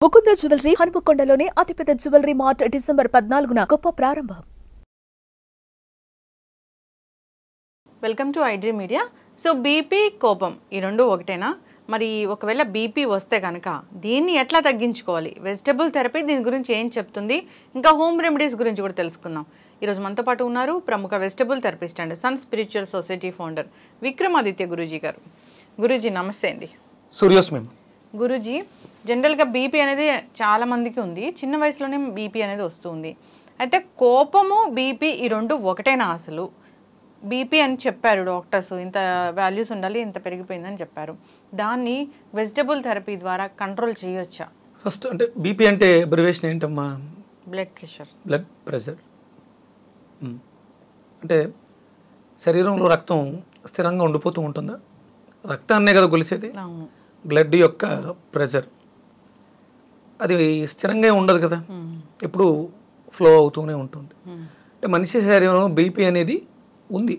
Mukunda jewellery హనుమకొండలోని అతిపెద్ద jewellery mart December 14న గొప్ప ప్రారంభం. Welcome to iDream media. So BP, కోపం ఈ రెండు ఒకటేనా? మరి ఒకవేళ బీపీ వస్తే కనుక దీన్ని ఎట్లా తగ్గించుకోవాలి? వెజిటబుల్ థెరపీ దీని గురించి ఏం చెప్తుంది, ఇంకా హోమ్ రెమెడీస్ గురించి కూడా తెలుసుకుందాం. ఈరోజు మనతో పాటు ఉన్నారు ప్రముఖ vegetable therapist and sun spiritual society founder Vikramaditya Guruji గారు. గురూజీ నమస్తే అండి. సూర్యోస్మి. గురూజీ, జనరల్గా బీపీ అనేది చాలా మందికి ఉంది, చిన్న వయసులోనే బీపీ అనేది వస్తుంది. అయితే కోపము, బీపీ ఈ రెండు ఒకటేనా? అసలు బీపీ అని చెప్పారు డాక్టర్స్, ఇంత వాల్యూస్ ఉండాలి, ఇంత పెరిగిపోయిందని చెప్పారు. దాన్ని వెజిటబుల్ థెరపీ ద్వారా కంట్రోల్ చేయొచ్చా? ఫస్ట్ అంటే బీపీ అంటే అబ్రివేషన్ ఏంటమ్మా? Blood pressure. బ్లడ్ ప్రెషర్ అంటే శరీరంలో రక్తం స్థిరంగా ఉండిపోతూ ఉంటుందా? రక్తాన్నే కదా కొలిసేది. అవును. బ్లడ్ యొక్క ప్రెషర్ అది స్థిరంగా ఉండదు కదా, ఎప్పుడు ఫ్లో అవుతూనే ఉంటుంది. అంటే మనిషి శరీరంలో బీపీ అనేది ఉంది.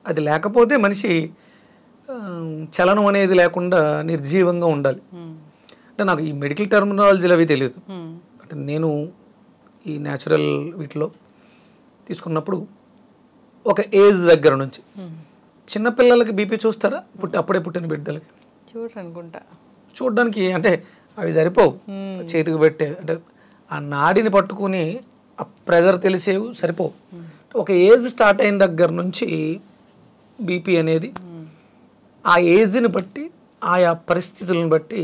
అది లేకపోతే మనిషి చలనం అనేది లేకుండా నిర్జీవంగా ఉండాలి. అంటే నాకు ఈ మెడికల్ టర్మినాలజీలు అవి తెలియదు. అంటే నేను ఈ న్యాచురల్ వీటిలో తీసుకున్నప్పుడు ఒక ఏజ్ దగ్గర నుంచి చిన్నపిల్లలకి బీపీ చూస్తారా? అప్పుడే పుట్టిన బిడ్డలకి చూడనుకుంటా. చూడడానికి అంటే అవి సరిపోవు, చేతికి పెట్టే అంటే ఆ నాడిని పట్టుకుని ఆ ప్రెజర్ తెలిసేవి సరిపోవు. ఒక ఏజ్ స్టార్ట్ అయిన దగ్గర నుంచి బీపీ అనేది ఆ ఏజ్ని బట్టి, ఆయా పరిస్థితులను బట్టి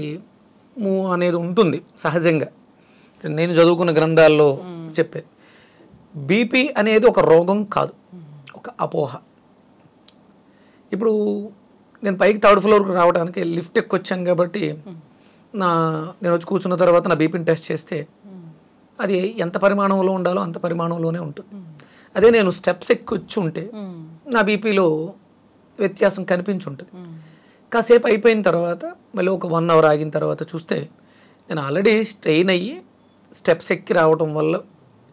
మూవ్ అనేది ఉంటుంది సహజంగా. నేను చదువుకున్న గ్రంథాల్లో చెప్పేది బీపీ అనేది ఒక రోగం కాదు, ఒక అపోహ. ఇప్పుడు నేను పైకి థర్డ్ ఫ్లోర్కి రావడానికి లిఫ్ట్ ఎక్కొచ్చాను కాబట్టి నేను వచ్చి కూర్చున్న తర్వాత నా బీపీని టెస్ట్ చేస్తే అది ఎంత పరిమాణంలో ఉండాలో అంత పరిమాణంలోనే ఉంటుంది. అదే నేను స్టెప్స్ ఎక్కొచ్చి ఉంటే నా బీపీలో వ్యత్యాసం కనిపించి ఉంటుంది. కాసేపు అయిపోయిన తర్వాత మళ్ళీ ఒక 1 అవర్ ఆగిన తర్వాత చూస్తే నేను ఆల్రెడీ స్ట్రెయిన్ అయ్యి స్టెప్స్ ఎక్కి రావడం వల్ల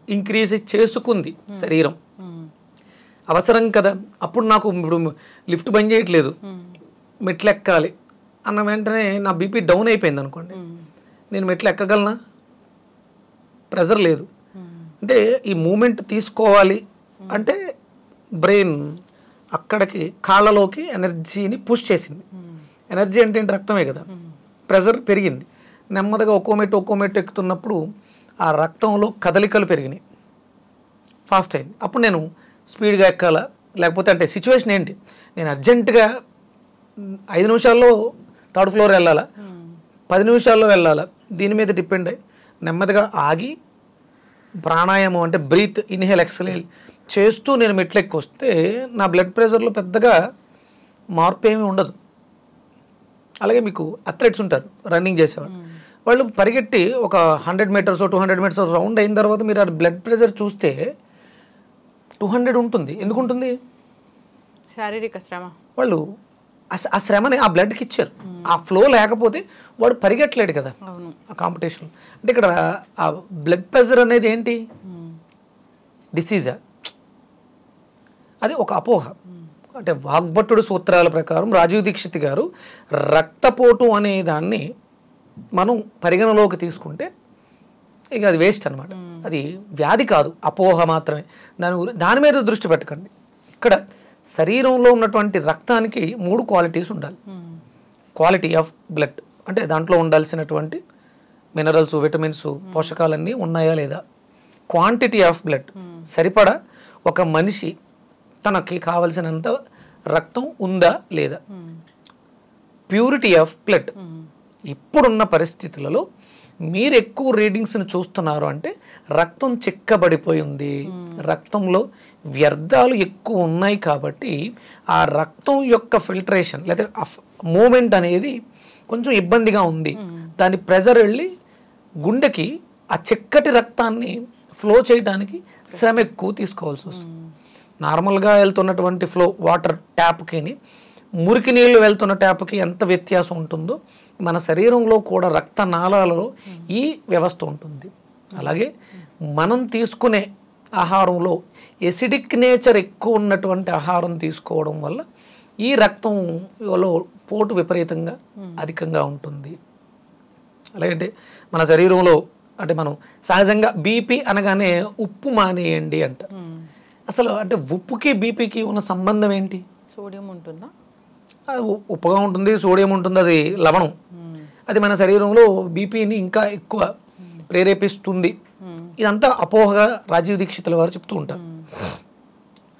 ఇంక్రీజ్ చేసుకుంది శరీరం. అవసరం కదా. అప్పుడు నాకు ఇప్పుడు లిఫ్ట్ బంద్ చేయట్లేదు, మెట్లు ఎక్కాలి అన్న వెంటనే నా బీపీ డౌన్ అయిపోయింది అనుకోండి, నేను మెట్లు ఎక్కగలనా? ప్రెజర్ లేదు. అంటే ఈ మూమెంట్ తీసుకోవాలి అంటే బ్రెయిన్ అక్కడికి కాళ్ళలోకి ఎనర్జీని పుష్ చేసింది. ఎనర్జీ అంటే ఏంటి? రక్తమే కదా. ప్రెజర్ పెరిగింది. నెమ్మదిగా ఒక్కో మెట్టు ఎక్కుతున్నప్పుడు ఆ రక్తంలో కదలికలు పెరిగినాయి, ఫాస్ట్ అయింది. అప్పుడు నేను స్పీడ్గా ఎక్కాలా, లేకపోతే అంటే సిచ్యువేషన్ ఏంటి? నేను అర్జెంటుగా 5 నిమిషాల్లో థర్డ్ ఫ్లోర్ వెళ్ళాలా, 10 నిమిషాల్లో వెళ్ళాలా? దీని మీద డిపెండ్ అయ్యి నెమ్మదిగా ఆగి ప్రాణాయామం అంటే బ్రీత్ ఇన్హేల్ ఎక్స్హేల్ చేస్తూ నేను మెట్లు ఎక్కి వస్తే నా బ్లడ్ ప్రెషర్లో పెద్దగా మార్పు ఏమీ ఉండదు. అలాగే మీకు అథ్లెట్స్ ఉంటారు, రన్నింగ్ చేసేవాళ్ళు, వాళ్ళు పరిగెట్టి ఒక 100 మీటర్స్ 200 మీటర్స్ రౌండ్ అయిన తర్వాత మీరు ఆ బ్లడ్ ప్రెషర్ చూస్తే 200 ఉంటుంది. ఎందుకు ఉంటుంది? శారీరక శ్రమ. వాళ్ళు ఆ శ్రమని ఆ బ్లడ్కి ఇచ్చారు. ఆ ఫ్లో లేకపోతే వాడు పరిగెట్టలేడు కదా ఆ కాంపిటీషన్. అంటే ఇక్కడ ఆ బ్లడ్ ప్రెషర్ అనేది ఏంటి? డిసీజా? అది ఒక అపోహ. అంటే వాగ్భట్టుడు సూత్రాల ప్రకారం రాజీవ్ దీక్షిత్ గారు రక్తపోటు అనే దాన్ని మనం పరిగణలోకి తీసుకుంటే ఇక అది వేస్ట్ అనమాట. అది వ్యాధి కాదు, అపోహ మాత్రమే. దాని మీద దృష్టి పెట్టకండి. ఇక్కడ శరీరంలో ఉన్నటువంటి రక్తానికి 3 క్వాలిటీస్ ఉండాలి. క్వాలిటీ ఆఫ్ బ్లడ్ అంటే దాంట్లో ఉండాల్సినటువంటి మినరల్స్, విటమిన్స్, పోషకాలన్నీ ఉన్నాయా లేదా. క్వాంటిటీ ఆఫ్ బ్లడ్ సరిపడా ఒక మనిషి తనకి కావలసినంత రక్తం ఉందా లేదా. ప్యూరిటీ ఆఫ్ బ్లడ్ ఇప్పుడున్న పరిస్థితులలో మీరు ఎక్కువ రీడింగ్స్ని చూస్తున్నారు అంటే రక్తం చిక్కబడిపోయి ఉంది, రక్తంలో వ్యర్థాలు ఎక్కువ ఉన్నాయి కాబట్టి ఆ రక్తం యొక్క ఫిల్టరేషన్ లేదా మూమెంట్ అనేది కొంచెం ఇబ్బందిగా ఉంది. దాని ప్రెజర్ వెళ్ళి గుండెకి ఆ చిక్కటి రక్తాన్ని ఫ్లో చేయడానికి శ్రమ ఎక్కువ తీసుకోవాల్సి వస్తుంది. నార్మల్గా వెళ్తున్నటువంటి ఫ్లో వాటర్ ట్యాప్కి మురికి నీళ్ళు వెళ్తున్న ట్యాప్కి ఎంత వ్యత్యాసం ఉంటుందో మన శరీరంలో కూడా రక్తనాళాలలో ఈ వ్యవస్థ ఉంటుంది. అలాగే మనం తీసుకునే ఆహారంలో ఎసిడిక్ నేచర్ ఎక్కువ ఉన్నటువంటి ఆహారం తీసుకోవడం వల్ల ఈ రక్తంలో పోటు విపరీతంగా అధికంగా ఉంటుంది. అలాగంటే మన శరీరంలో అంటే మనం సహజంగా బీపీ అనగానే ఉప్పు మానేయండి అంట. అసలు అంటే ఉప్పుకి బీపీకి ఉన్న సంబంధం ఏంటి? సోడియం ఉంటుందా? ఉప్పుగా ఉంటుంది, సోడియం ఉంటుంది, అది లవణం. అది మన శరీరంలో బీపీని ఇంకా ఎక్కువ ప్రేరేపిస్తుంది. ఇదంతా అపోహగా రాజీవ్ దీక్షితుల వారు చెప్తూ ఉంటారు.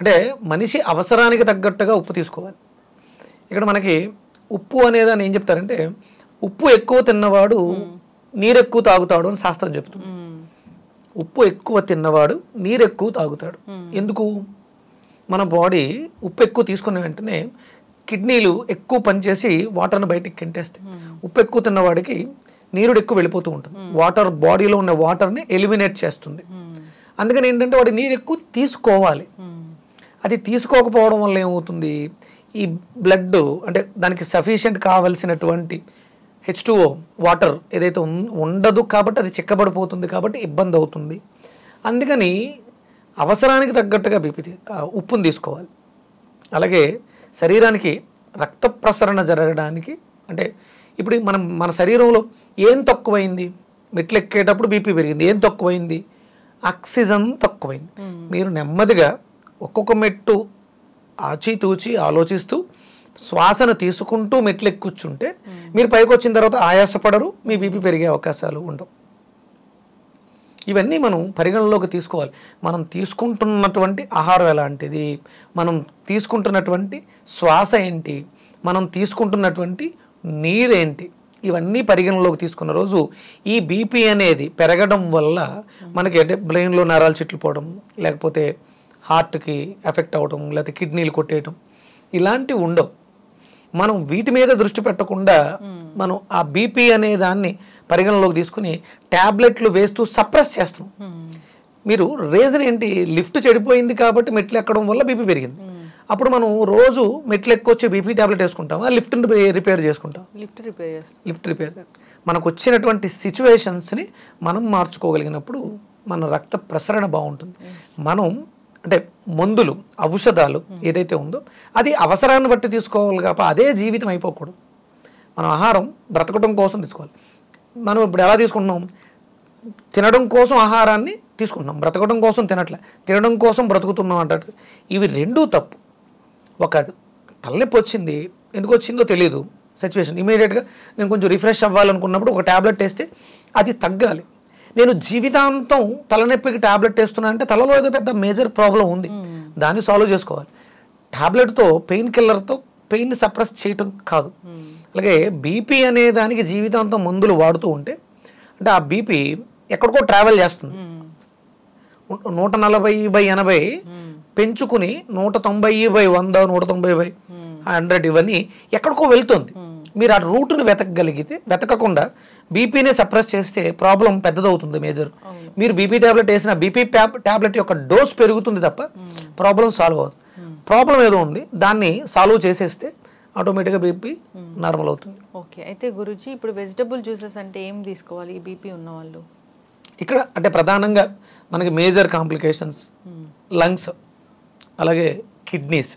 అంటే మనిషి అవసరానికి తగ్గట్టుగా ఉప్పు తీసుకోవాలి. ఇక్కడ మనకి ఉప్పు అనేదాన్ని ఏం చెప్తారంటే ఉప్పు ఎక్కువ తిన్నవాడు నీరు ఎక్కువ తాగుతాడు అని శాస్త్రం చెప్తుంది. ఉప్పు ఎక్కువ తిన్నవాడు నీరు ఎక్కువ తాగుతాడు. ఎందుకు? మన బాడీ ఉప్పు ఎక్కువ తీసుకున్న వెంటనే కిడ్నీలు ఎక్కువ పనిచేసి వాటర్ని బయటికి కింటేస్తాయి. ఉప్పు ఎక్కువ తిన్నవాడికి నీరు ఎక్కువ వెళ్ళిపోతూ ఉంటుంది. వాటర్ బాడీలో ఉన్న వాటర్ని ఎలిమినేట్ చేస్తుంది. అందుకని ఏంటంటే వాడు నీరు ఎక్కువ తీసుకోవాలి. అది తీసుకోకపోవడం వల్ల ఏమవుతుంది? ఈ బ్లడ్ అంటే దానికి సఫిషియెంట్ కావలసినటువంటి H2O వాటర్ ఏదైతే ఉండదు కాబట్టి అది చిక్కబడిపోతుంది, కాబట్టి ఇబ్బంది అవుతుంది. అందుకని అవసరానికి తగ్గట్టుగా ఉప్పును తీసుకోవాలి. అలాగే శరీరానికి రక్త ప్రసరణ జరగడానికి అంటే ఇప్పుడు మన శరీరంలో ఏం తక్కువైంది? మెట్లు ఎక్కేటప్పుడు బీపీ పెరిగింది. ఏం తక్కువైంది? ఆక్సిజన్ తక్కువైంది. మీరు నెమ్మదిగా ఒక్కొక్క మెట్టు ఆచితూచి ఆలోచిస్తూ శ్వాసను తీసుకుంటూ మెట్లు ఎక్కుచ్చుంటే మీరు పైకి వచ్చిన తర్వాత ఆయాసపడరు, మీ బీపీ పెరిగే అవకాశాలు ఉండవు. ఇవన్నీ మనం పరిగణలోకి తీసుకోవాలి. మనం తీసుకుంటున్నటువంటి ఆహారం ఎలాంటిది, మనం తీసుకుంటున్నటువంటి శ్వాస ఏంటి, మనం తీసుకుంటున్నటువంటి నీరేంటి, ఇవన్నీ పరిగణలోకి తీసుకున్న రోజు ఈ బీపీ అనేది పెరగడం వల్ల మనకి అంటే బ్రెయిన్లో నరాలు చిట్లిపోవడం, లేకపోతే హార్ట్కి ఎఫెక్ట్ అవ్వడం, లేకపోతే కిడ్నీలు కొట్టేయడం ఇలాంటివి ఉండవు. మనం వీటి మీద దృష్టి పెట్టకుండా మనం ఆ బీపీ అనే దాన్ని పరిగణలోకి తీసుకుని ట్యాబ్లెట్లు వేస్తూ సప్రెస్ చేస్తున్నాం. మీరు రీజన్ ఏంటి? లిఫ్ట్ చెడిపోయింది కాబట్టి మెట్లు ఎక్కడం వల్ల బీపీ పెరిగింది. అప్పుడు మనం రోజు మెట్లు ఎక్కొచ్చి బీపీ ట్యాబ్లెట్ వేసుకుంటాం, లిఫ్ట్ని రిపేర్ చేసుకుంటాం. లిఫ్ట్ రిపేర్ మనకు వచ్చినటువంటి సిచ్యువేషన్స్ని మనం మార్చుకోగలిగినప్పుడు మన రక్త ప్రసరణ బాగుంటుంది. మనం అంటే మందులు ఔషధాలు ఏదైతే ఉందో అది అవసరాన్ని బట్టి తీసుకోవాలి కాబట్టి అదే జీవితం అయిపోకూడదు. మనం ఆహారం బ్రతకడం కోసం తీసుకోవాలి. మనం ఇప్పుడు ఎలా తీసుకుంటున్నాం? తినడం కోసం ఆహారాన్ని తీసుకుంటున్నాం, బ్రతకడం కోసం తినట్లే, తినడం కోసం బ్రతుకుతున్నాం అంటారు. ఇవి రెండూ తప్పు. ఒక తలనొప్పి వచ్చింది, ఎందుకు వచ్చిందో తెలియదు సిచ్యువేషన్, ఇమీడియట్గా నేను కొంచెం రిఫ్రెష్ అవ్వాలనుకున్నప్పుడు ఒక ట్యాబ్లెట్ వేస్తే అది తగ్గాలి. నేను జీవితాంతం తలనొప్పికి ట్యాబ్లెట్ వేస్తున్నా అంటే తలలో ఏదో పెద్ద మేజర్ ప్రాబ్లం ఉంది, దాన్ని సాల్వ్ చేసుకోవాలి. ట్యాబ్లెట్తో పెయిన్ కిల్లర్తో పెయిన్ సప్రెస్ చేయటం కాదు. అలాగే బీపీ అనే దానికి జీవితాంతం మందులు వాడుతూ ఉంటే అంటే ఆ బీపీ ఎక్కడికో ట్రావెల్ చేస్తుంది. 140/80 పెంచుకుని 190/100, 190/100 ఇవన్నీ ఎక్కడికో వెళ్తుంది. మీరు ఆ రూట్ని వెతకకుండా బీపీని సప్రెస్ చేస్తే ప్రాబ్లం పెద్దదవుతుంది, మేజర్. మీరు బీపీ ట్యాబ్లెట్ వేసిన బీపీ ట్యాబ్లెట్ యొక్క డోస్ పెరుగుతుంది తప్ప ప్రాబ్లం సాల్వ్ అవుతుంది. ప్రాబ్లం ఏదో ఉంది, దాన్ని సాల్వ్ చేసేస్తే ఆటోమేటిక్గా బీపీ నార్మల్ అవుతుంది. ఓకే, అయితే గురూజీ ఇప్పుడు వెజిటబుల్ జ్యూసెస్ అంటే ఏం తీసుకోవాలి ఈ బీపీ ఉన్న వాళ్ళు? ఇక్కడ అంటే ప్రధానంగా మనకి మేజర్ కాంప్లికేషన్స్ లంగ్స్, అలాగే కిడ్నీస్,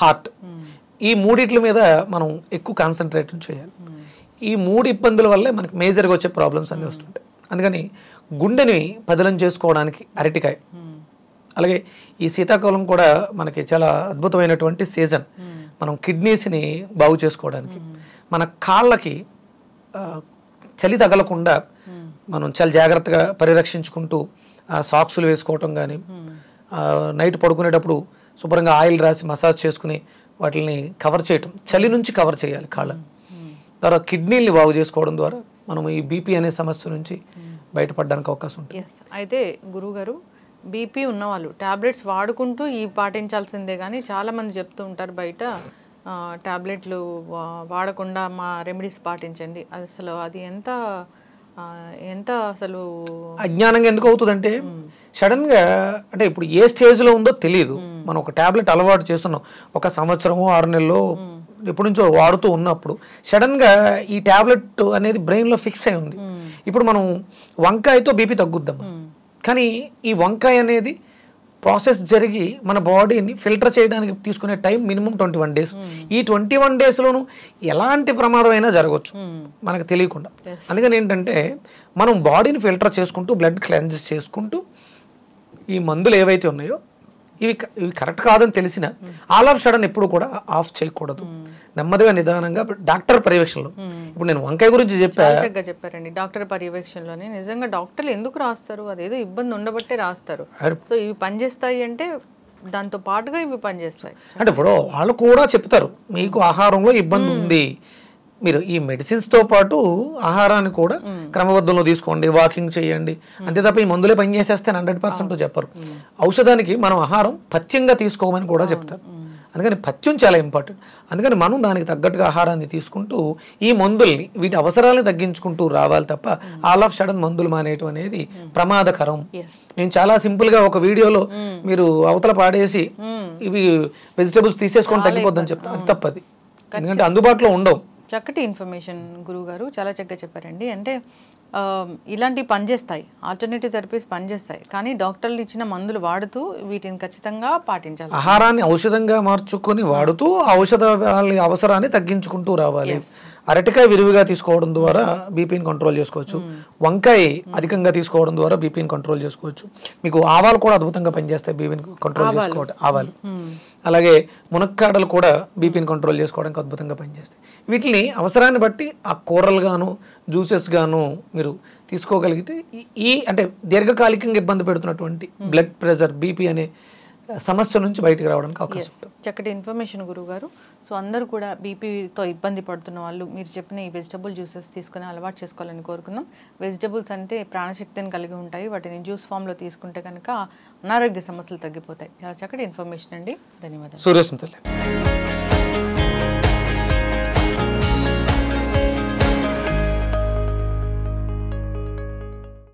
హార్ట్, ఈ మూడిట్ల మీద మనం ఎక్కువ కాన్సన్ట్రేట్ చేయాలి. ఈ మూడు ఇబ్బందుల వల్లే మనకి మేజర్గా వచ్చే ప్రాబ్లమ్స్ అన్నీ వస్తుంటాయి. అందుకని గుండెని పదిలం చేసుకోవడానికి అరటికాయ, అలాగే ఈ శీతాకాలం కూడా మనకి చాలా అద్భుతమైనటువంటి సీజన్ మనం కిడ్నీస్ని బాగు చేసుకోవడానికి. మన కాళ్ళకి చలి తగలకుండా మనం చాలా జాగ్రత్తగా పరిరక్షించుకుంటూ సాక్సులు వేసుకోవటం కానీ, నైట్ పడుకునేటప్పుడు శుభ్రంగా ఆయిల్ రాసి మసాజ్ చేసుకుని వాటిని కవర్ చేయటం, చలి నుంచి కవర్ చేయాలి కాళ్ళని. తర్వాత కిడ్నీల్ని బాగు చేసుకోవడం ద్వారా మనం ఈ బీపీ అనే సమస్య నుంచి బయటపడడానికి అవకాశం ఉంటుంది. అయితే గురువుగారు, బీపీ ఉన్నవాళ్ళు టాబ్లెట్స్ వాడుకుంటూ ఈ పాటించాల్సిందే, కానీ చాలామంది చెప్తూ ఉంటారు బయట టాబ్లెట్లు వాడకుండా మా రెమెడీస్ పాటించండి. అసలు అది ఎంత అసలు అజ్ఞానంగా ఎందుకు అవుతుందంటే సడన్గా అంటే ఇప్పుడు ఏ స్టేజ్లో ఉందో తెలియదు. మనం ఒక టాబ్లెట్ అలవాటు చేస్తున్నాం, 1 సంవత్సరమో 6 నెలలో ఎప్పటి నుంచో వాడుతూ ఉన్నప్పుడు సడన్గా ఈ టాబ్లెట్ అనేది బ్రెయిన్లో ఫిక్స్ అయి ఉంది. ఇప్పుడు మనం వంకాయతో బీపీ తగ్గుద్దాం, కానీ ఈ వంకాయ అనేది ప్రాసెస్ జరిగి మన బాడీని ఫిల్టర్ చేయడానికి తీసుకునే టైం మినిమం 21 days. ఈ 21 daysలోనూ ఎలాంటి ప్రమాదం అయినా జరగవచ్చు మనకు తెలియకుండా. అందుకని ఏంటంటే మనం బాడీని ఫిల్టర్ చేసుకుంటూ బ్లడ్ క్లెన్జెస్ చేసుకుంటూ ఈ మందులు ఏవైతే ఉన్నాయో ఇవి కరెక్ట్ కాదని తెలిసిన ఆల్ ఆఫ్ సడన్ ఎప్పుడు కూడా ఆఫ్ చేయకూడదు. నెమ్మదిగా నిదానంగా డాక్టర్ పర్యవేక్షణలో. ఇప్పుడు నేను వంకాయ గురించి చెప్పారండి. డాక్టర్ పర్యవేక్షణలోనే నిజంగా డాక్టర్లు ఎందుకు రాస్తారు? అదేదో ఇబ్బంది ఉండబట్టే రాస్తారు. సో ఇవి పనిచేస్తాయి అంటే దాంతో పాటుగా ఇవి పనిచేస్తాయి అంటే ఇప్పుడు వాళ్ళు కూడా చెప్తారు మీకు ఆహారంలో ఇబ్బంది ఉంది, మీరు ఈ మెడిసిన్స్తో పాటు ఆహారాన్ని కూడా క్రమబద్ధంలో తీసుకోండి, వాకింగ్ చేయండి, అంతే తప్ప ఈ మందులే పని చేసేస్తే 100% చెప్పరు. ఔషధానికి మనం ఆహారం పథ్యంగా తీసుకోమని కూడా చెప్తారు. అందుకని పథ్యం చాలా ఇంపార్టెంట్. అందుకని మనం దానికి తగ్గట్టుగా ఆహారాన్ని తీసుకుంటూ ఈ మందుల్ని వీటి అవసరాలను తగ్గించుకుంటూ రావాలి తప్ప ఆల్ ఆఫ్ సడన్ మందులు మానేయటం అనేది ప్రమాదకరం. నేను చాలా సింపుల్గా ఒక వీడియోలో మీరు అవతల పాడేసి ఇవి వెజిటబుల్స్ తీసేసుకొని తగ్గిపోద్దని చెప్తాను. అది తప్పది, ఎందుకంటే అందుబాటులో ఉండవు. చక్కటి ఇన్ఫర్మేషన్ గురువు గారు, చాలా చక్కగా చెప్పారండి. అంటే ఇలాంటివి పనిచేస్తాయి, ఆల్టర్నేటివ్ థెరపీస్ పనిచేస్తాయి, కానీ డాక్టర్లు ఇచ్చిన మందులు వాడుతూ వీటిని ఖచ్చితంగా పాటించాలి. ఆహారాన్ని ఔషధంగా మార్చుకొని వాడుతూ ఔషధ అవసరాన్ని తగ్గించుకుంటూ రావాలి. అరటికాయ విరివిగా తీసుకోవడం ద్వారా బీపీని కంట్రోల్ చేసుకోవచ్చు. వంకాయ అధికంగా తీసుకోవడం ద్వారా బీపీని కంట్రోల్ చేసుకోవచ్చు. మీకు ఆవాలు కూడా అద్భుతంగా పనిచేస్తాయి బీపీని కంట్రోల్ చేసుకోవడం. ఆవాలు అలాగే మునక్కాడలు కూడా బీపీని కంట్రోల్ చేసుకోవడానికి అద్భుతంగా పనిచేస్తాయి. వీటిని అవసరాన్ని బట్టి ఆ కూరలు గాను జ్యూసెస్ గాను మీరు తీసుకోగలిగితే ఈ అంటే దీర్ఘకాలికంగా ఇబ్బంది పెడుతున్నటువంటి బ్లడ్ ప్రెషర్ బీపీ అనే సమస్య నుంచి బయటకు రావడానికి అవకాశం ఉంటుంది. చక్కటి ఇన్ఫర్మేషన్ గురువు గారు. సో అందరూ కూడా బీపీతో ఇబ్బంది పడుతున్న వాళ్ళు మీరు చెప్పిన ఈ వెజిటబుల్ జ్యూసెస్ తీసుకుని అలవాటు చేసుకోవాలని కోరుకుందాం. వెజిటబుల్స్ అంటే ప్రాణశక్తిని కలిగి ఉంటాయి, వాటిని జ్యూస్ ఫామ్లో తీసుకుంటే కనుక అనారోగ్య సమస్యలు తగ్గిపోతాయి. చాలా చక్కటి ఇన్ఫర్మేషన్ అండి, ధన్యవాదాలు. సూర్యస్మితలే.